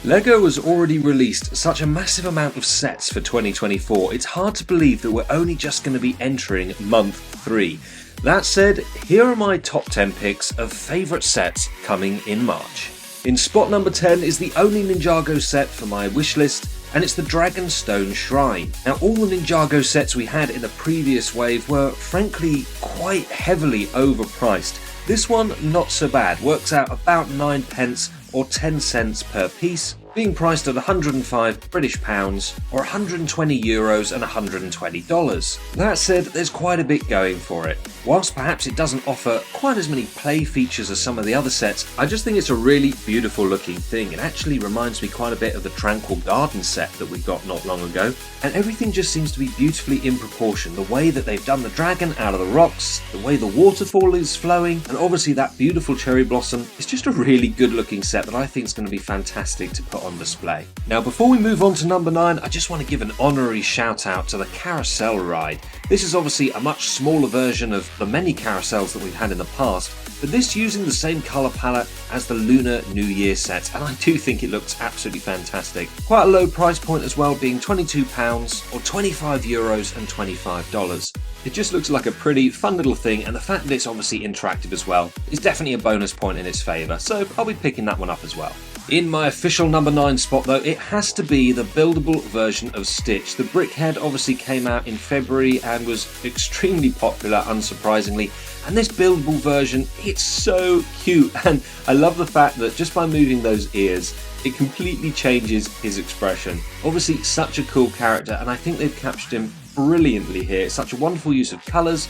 LEGO has already released such a massive amount of sets for 2024, it's hard to believe that we're only just going to be entering month 3. That said, here are my top 10 picks of favourite sets coming in March. In spot number 10 is the only Ninjago set for my wishlist, and it's the Dragonstone Shrine. Now, all the Ninjago sets we had in the previous wave were frankly quite heavily overpriced. This one, not so bad, works out about 9 pence or 10 cents per piece, being priced at £105 British pounds or €120 and $120. That said, there's quite a bit going for it. Whilst perhaps it doesn't offer quite as many play features as some of the other sets, I just think it's a really beautiful looking thing. It actually reminds me quite a bit of the Tranquil Garden set that we got not long ago, and everything just seems to be beautifully in proportion. The way that they've done the dragon out of the rocks, the way the waterfall is flowing, and obviously that beautiful cherry blossom. It's just a really good looking set that I think is going to be fantastic to put on display. Now, before we move on to number 9, I just want to give an honorary shout out to the Carousel ride. This is obviously a much smaller version of the many carousels that we've had in the past, but this using the same colour palette as the Lunar New Year set, and I do think it looks absolutely fantastic. Quite a low price point as well, being £22 or €25 and $25. It just looks like a pretty fun little thing, and the fact that it's obviously interactive as well is definitely a bonus point in its favour, so I'll be picking that one up as well. In my official number 9 spot though, it has to be the buildable version of Stitch. The Brickhead obviously came out in February and was extremely popular, unsurprisingly, and this buildable version, it's so cute, and I love the fact that just by moving those ears, it completely changes his expression. Obviously such a cool character, and I think they've captured him brilliantly here. It's such a wonderful use of colours.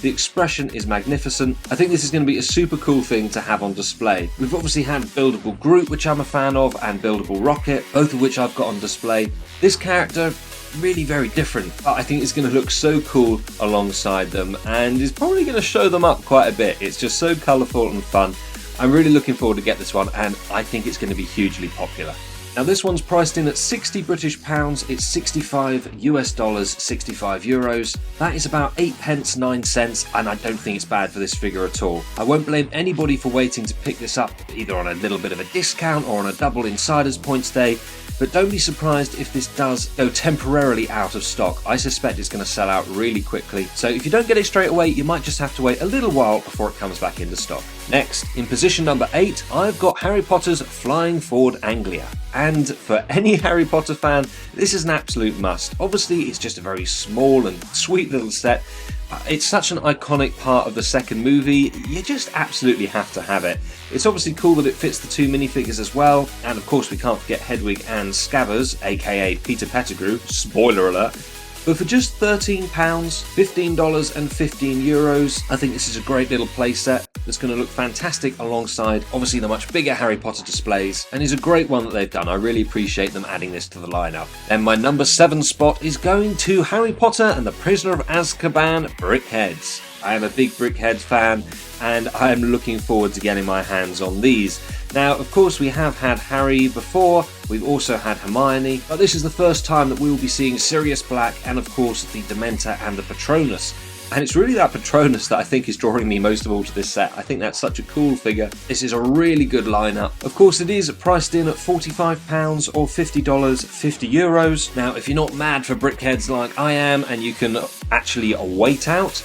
The expression is magnificent. I think this is going to be a super cool thing to have on display. We've obviously had Buildable Groot, which I'm a fan of, and Buildable Rocket, both of which I've got on display. This character, really very different, but I think it's going to look so cool alongside them, and is probably going to show them up quite a bit. It's just so colourful and fun. I'm really looking forward to get this one, and I think it's going to be hugely popular. Now, this one's priced in at £60 British pounds, it's $65 65 euros. That is about 8 pence 9 cents, and I don't think it's bad for this figure at all. I won't blame anybody for waiting to pick this up either on a little bit of a discount or on a double insiders points day, but don't be surprised if this does go temporarily out of stock. I suspect it's going to sell out really quickly, so if you don't get it straight away, you might just have to wait a little while before it comes back into stock. Next, in position number 8, I've got Harry Potter's Flying Forward Anglia. And for any Harry Potter fan, this is an absolute must. Obviously, it's just a very small and sweet little set. It's such an iconic part of the second movie, you just absolutely have to have it. It's obviously cool that it fits the 2 minifigures as well, and of course we can't forget Hedwig and Scabbers, aka Peter Pettigrew, spoiler alert. But for just £13, $15 and €15, I think this is a great little playset that's going to look fantastic alongside obviously the much bigger Harry Potter displays, and is a great one that they've done. I really appreciate them adding this to the lineup. Then my number 7 spot is going to Harry Potter and the Prisoner of Azkaban Brickheads. I am a big Brickhead fan, and I am looking forward to getting my hands on these. Now, of course, we have had Harry before, we've also had Hermione, but this is the first time that we will be seeing Sirius Black and, of course, the Dementor and the Patronus. And it's really that Patronus that I think is drawing me most of all to this set. I think that's such a cool figure. This is a really good lineup. Of course, it is priced in at £45 or $50, 50 euros. Now, if you're not mad for Brickheads like I am, and you can actually wait out,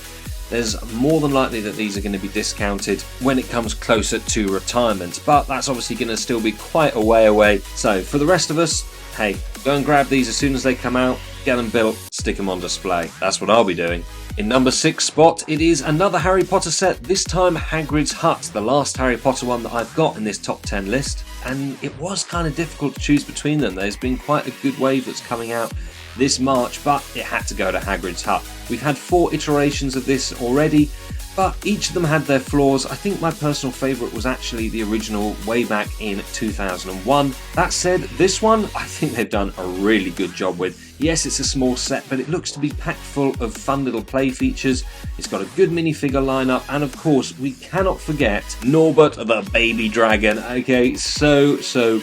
there's more than likely that these are going to be discounted when it comes closer to retirement, but that's obviously going to still be quite a way away. So for the rest of us, hey, go and grab these as soon as they come out, get them built, stick them on display. That's what I'll be doing. In number 6 spot, it is another Harry Potter set, this time Hagrid's Hut, the last Harry Potter one that I've got in this top 10 list, and it was kind of difficult to choose between them. There's been quite a good wave that's coming out this March, but it had to go to Hagrid's Hut. We've had 4 iterations of this already, but each of them had their flaws. I think my personal favourite was actually the original way back in 2001. That said, this one I think they've done a really good job with. Yes, it's a small set, but it looks to be packed full of fun little play features. It's got a good minifigure lineup, and of course, we cannot forget Norbert the baby dragon. Okay, so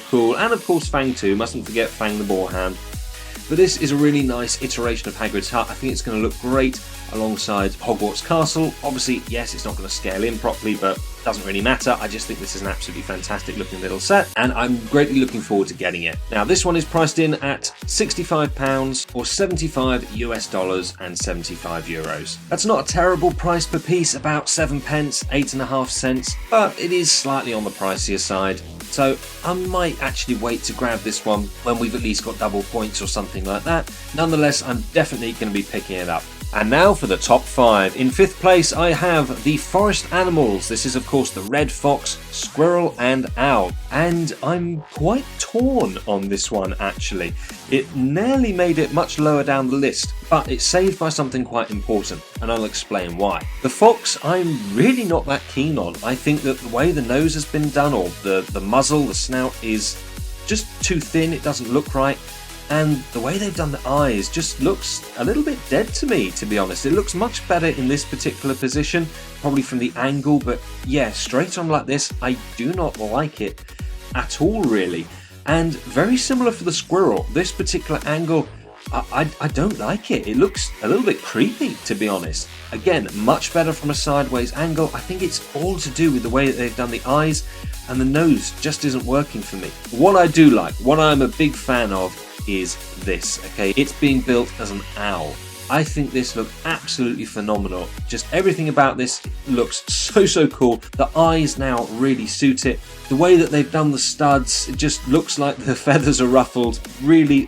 cool. And of course, Fang too. Mustn't forget Fang the boarhound. But this is a really nice iteration of Hagrid's Hut. I think it's going to look great alongside Hogwarts Castle. Obviously, yes, it's not going to scale in properly, but doesn't really matter. I just think this is an absolutely fantastic looking little set, and I'm greatly looking forward to getting it. Now, this one is priced in at £65 or $75 US and 75 euros. That's not a terrible price per piece, about 7 pence, 8.5 cents, but it is slightly on the pricier side. So I might actually wait to grab this one when we've at least got double points or something like that. Nonetheless, I'm definitely going to be picking it up. And now for the top 5. In 5th place, I have the forest animals. This is, of course, the red fox, squirrel, and owl. And I'm quite torn on this one, actually. It nearly made it much lower down the list, but it's saved by something quite important, and I'll explain why. The fox, I'm really not that keen on. I think that the way the nose has been done, or the muzzle, the snout, is just too thin. It doesn't look right. And the way they've done the eyes just looks a little bit dead to me, to be honest. It looks much better in this particular position, probably from the angle, but yeah, straight on like this, I do not like it at all, really. And very similar for the squirrel. This particular angle, I don't like it. It looks a little bit creepy, to be honest. Again, much better from a sideways angle. I think it's all to do with the way that they've done the eyes, and the nose just isn't working for me. What I do like, what I'm a big fan of, is this, okay? It's being built as an owl. I think this looks absolutely phenomenal. Just everything about this looks so cool. The eyes now really suit it. The way that they've done the studs, it just looks like the feathers are ruffled. Really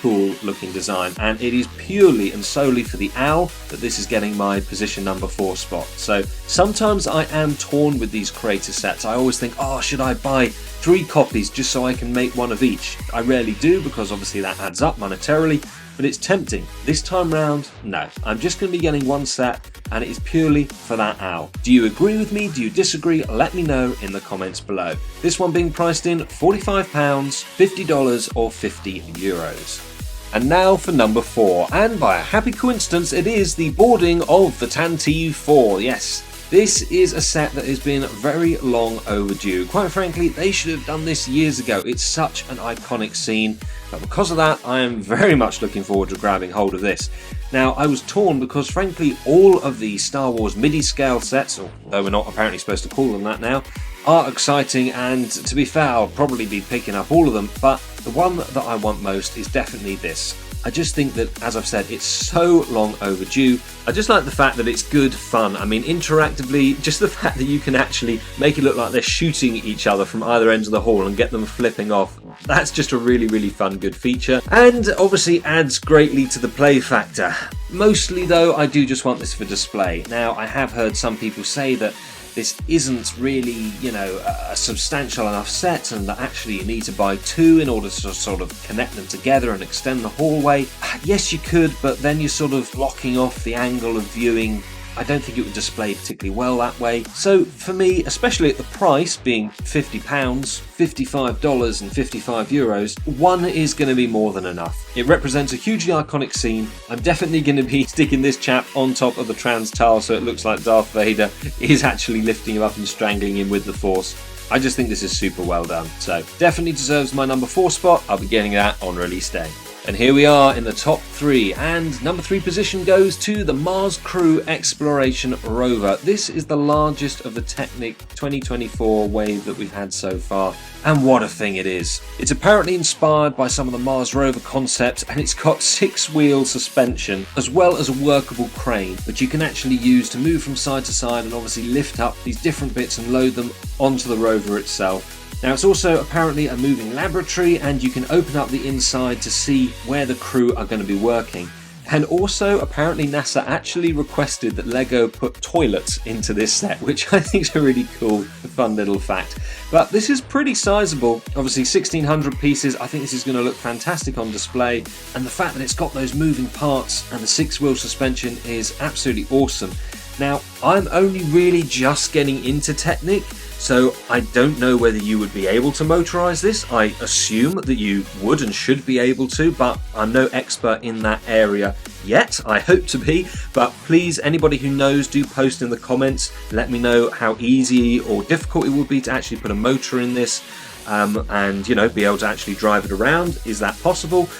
cool looking design. And it is purely and solely for the owl that this is getting my position number 4 spot. So sometimes I am torn with these creator sets. I always think, oh, should I buy 3 copies just so I can make one of each? I rarely do, because obviously that adds up monetarily. But it's tempting. This time round, no. I'm just going to be getting one set, and it is purely for that owl. Do you agree with me? Do you disagree? Let me know in the comments below. This one being priced in £45, $50 or 50 euros. And now for number 4, and by a happy coincidence, it is the boarding of the Tantive IV. Yes, this is a set that has been very long overdue. Quite frankly, they should have done this years ago. It's such an iconic scene, but because of that, I am very much looking forward to grabbing hold of this. Now, I was torn because frankly, all of the Star Wars midi-scale sets, although we're not apparently supposed to call them that now, are exciting, and to be fair, I'll probably be picking up all of them, but the one that I want most is definitely this. I just think that, as I've said, it's so long overdue. I just like the fact that it's good fun. I mean, interactively, just the fact that you can actually make it look like they're shooting each other from either ends of the hall and get them flipping off. That's just a really fun, good feature. And obviously adds greatly to the play factor. Mostly, though, I do just want this for display. Now, I have heard some people say that this isn't really, a substantial enough set, and that actually you need to buy 2 in order to sort of connect them together and extend the hallway. Yes, you could, but then you're sort of blocking off the angle of viewing. I don't think it would display particularly well that way. So for me, especially at the price being £50, $55 and 55 euros, 1 is going to be more than enough. It represents a hugely iconic scene. I'm definitely going to be sticking this chap on top of the trans tile so it looks like Darth Vader is actually lifting him up and strangling him with the Force. I just think this is super well done. So definitely deserves my number 4 spot. I'll be getting that on release day. And here we are in the top 3, and number 3 position goes to the Mars Crew Exploration Rover. This is the largest of the Technic 2024 wave that we've had so far, and what a thing it is. It's apparently inspired by some of the Mars Rover concepts, and it's got 6-wheel suspension as well as a workable crane, which you can actually use to move from side to side and obviously lift up these different bits and load them onto the rover itself. Now, it's also apparently a moving laboratory, and you can open up the inside to see where the crew are going to be working. And also, apparently NASA actually requested that LEGO put toilets into this set, which I think is a really cool, fun little fact. But this is pretty sizable. Obviously 1,600 pieces. I think this is going to look fantastic on display. And the fact that it's got those moving parts and the 6-wheel suspension is absolutely awesome. Now, I'm only really just getting into Technic, so I don't know whether you would be able to motorise this. I assume that you would and should be able to, but I'm no expert in that area yet. I hope to be, but please, anybody who knows, do post in the comments. Let me know how easy or difficult it would be to actually put a motor in this and, be able to actually drive it around. Is that possible?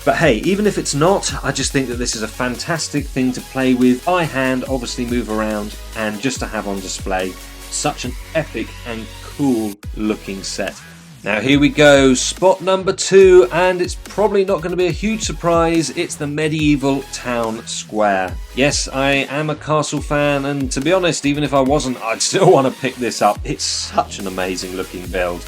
But hey, even if it's not, I just think that this is a fantastic thing to play with by hand, obviously move around, and just to have on display. such an epic and cool looking set. Now here we go, spot number 2, and it's probably not going to be a huge surprise. It's the medieval town square. Yes, I am a castle fan, and to be honest, even if I wasn't, I'd still want to pick this up. It's such an amazing looking build.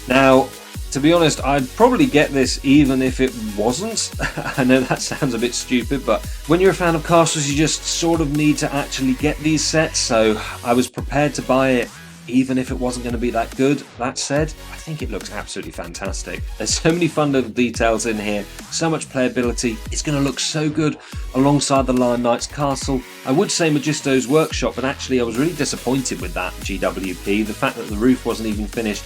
Now, to be honest, I'd probably get this even if it wasn't. I know that sounds a bit stupid, but when you're a fan of castles, you just sort of need to actually get these sets, so I was prepared to buy it even if it wasn't going to be that good. That said, I think it looks absolutely fantastic. There's so many fun little details in here, so much playability. It's going to look so good alongside the Lion Knight's castle. I would say Magisto's workshop, but actually I was really disappointed with that GWP. The fact that the roof wasn't even finished,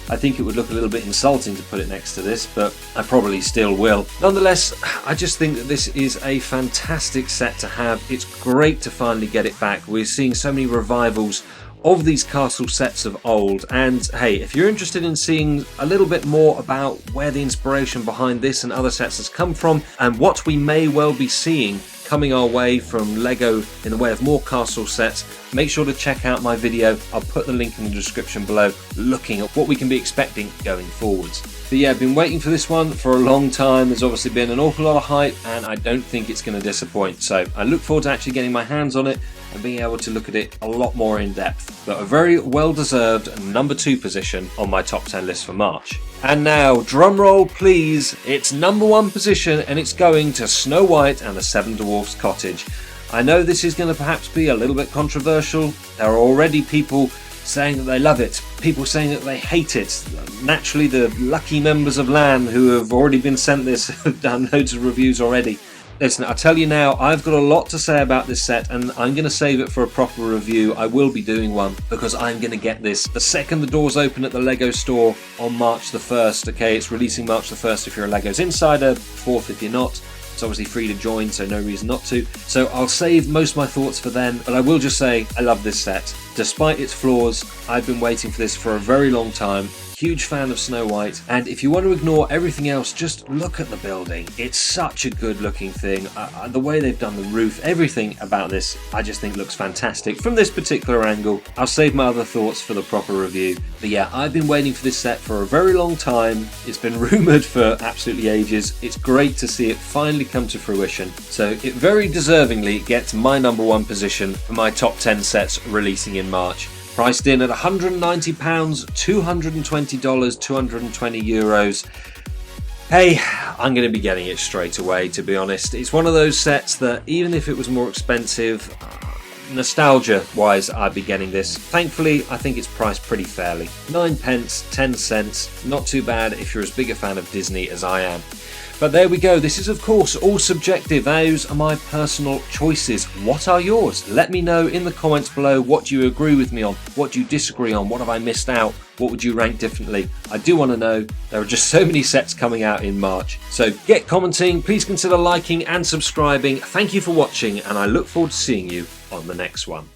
I think it would look a little bit insulting to put it next to this, but I probably still will. Nonetheless, I just think that this is a fantastic set to have. It's great to finally get it back. We're seeing so many revivals of these castle sets of old, and hey, if you're interested in seeing a little bit more about where the inspiration behind this and other sets has come from, and what we may well be seeing coming our way from LEGO in the way of more castle sets, make sure to check out my video. I'll put the link in the description below, looking at what we can be expecting going forwards. But yeah, I've been waiting for this one for a long time. There's obviously been an awful lot of hype, and I don't think it's going to disappoint. So I look forward to actually getting my hands on it and being able to look at it a lot more in depth. But a very well-deserved number 2 position on my top 10 list for March. And now, drum roll please, it's number 1 position, and it's going to Snow White and the Seven Dwarfs Cottage. I know this is going to perhaps be a little bit controversial. There are already people saying that they love it, people saying that they hate it. Naturally, the lucky members of LAN who have already been sent this have done loads of reviews already. Listen, I'll tell you now, I've got a lot to say about this set, and I'm going to save it for a proper review. I will be doing one because I'm going to get this the second the doors open at the LEGO store on March the 1st. Okay, it's releasing March the 1st if you're a LEGO's insider, 4th if you're not. It's obviously free to join, so no reason not to. So I'll save most of my thoughts for then, but I will just say I love this set. Despite its flaws, I've been waiting for this for a very long time. Huge fan of Snow White, and if you want to ignore everything else, just look at the building. It's such a good looking thing. The way they've done the roof, everything about this, I just think looks fantastic. From this particular angle, I'll save my other thoughts for the proper review. But yeah, I've been waiting for this set for a very long time. It's been rumoured for absolutely ages. It's great to see it finally come to fruition. So it very deservingly gets my number 1 position for my top 10 sets releasing in March. Priced in at £190, $220, 220 euros. Hey, I'm going to be getting it straight away, to be honest. It's one of those sets that even if it was more expensive, nostalgia wise, I'd be getting this. Thankfully, I think it's priced pretty fairly. 9 pence, 10 cents, not too bad if you're as big a fan of Disney as I am. But there we go. This is of course all subjective. Those are my personal choices. What are yours? Let me know in the comments below. What do you agree with me on? What do you disagree on? What have I missed out? What would you rank differently? I do want to know. There are just so many sets coming out in March. So get commenting. Please consider liking and subscribing. Thank you for watching, and I look forward to seeing you on the next one.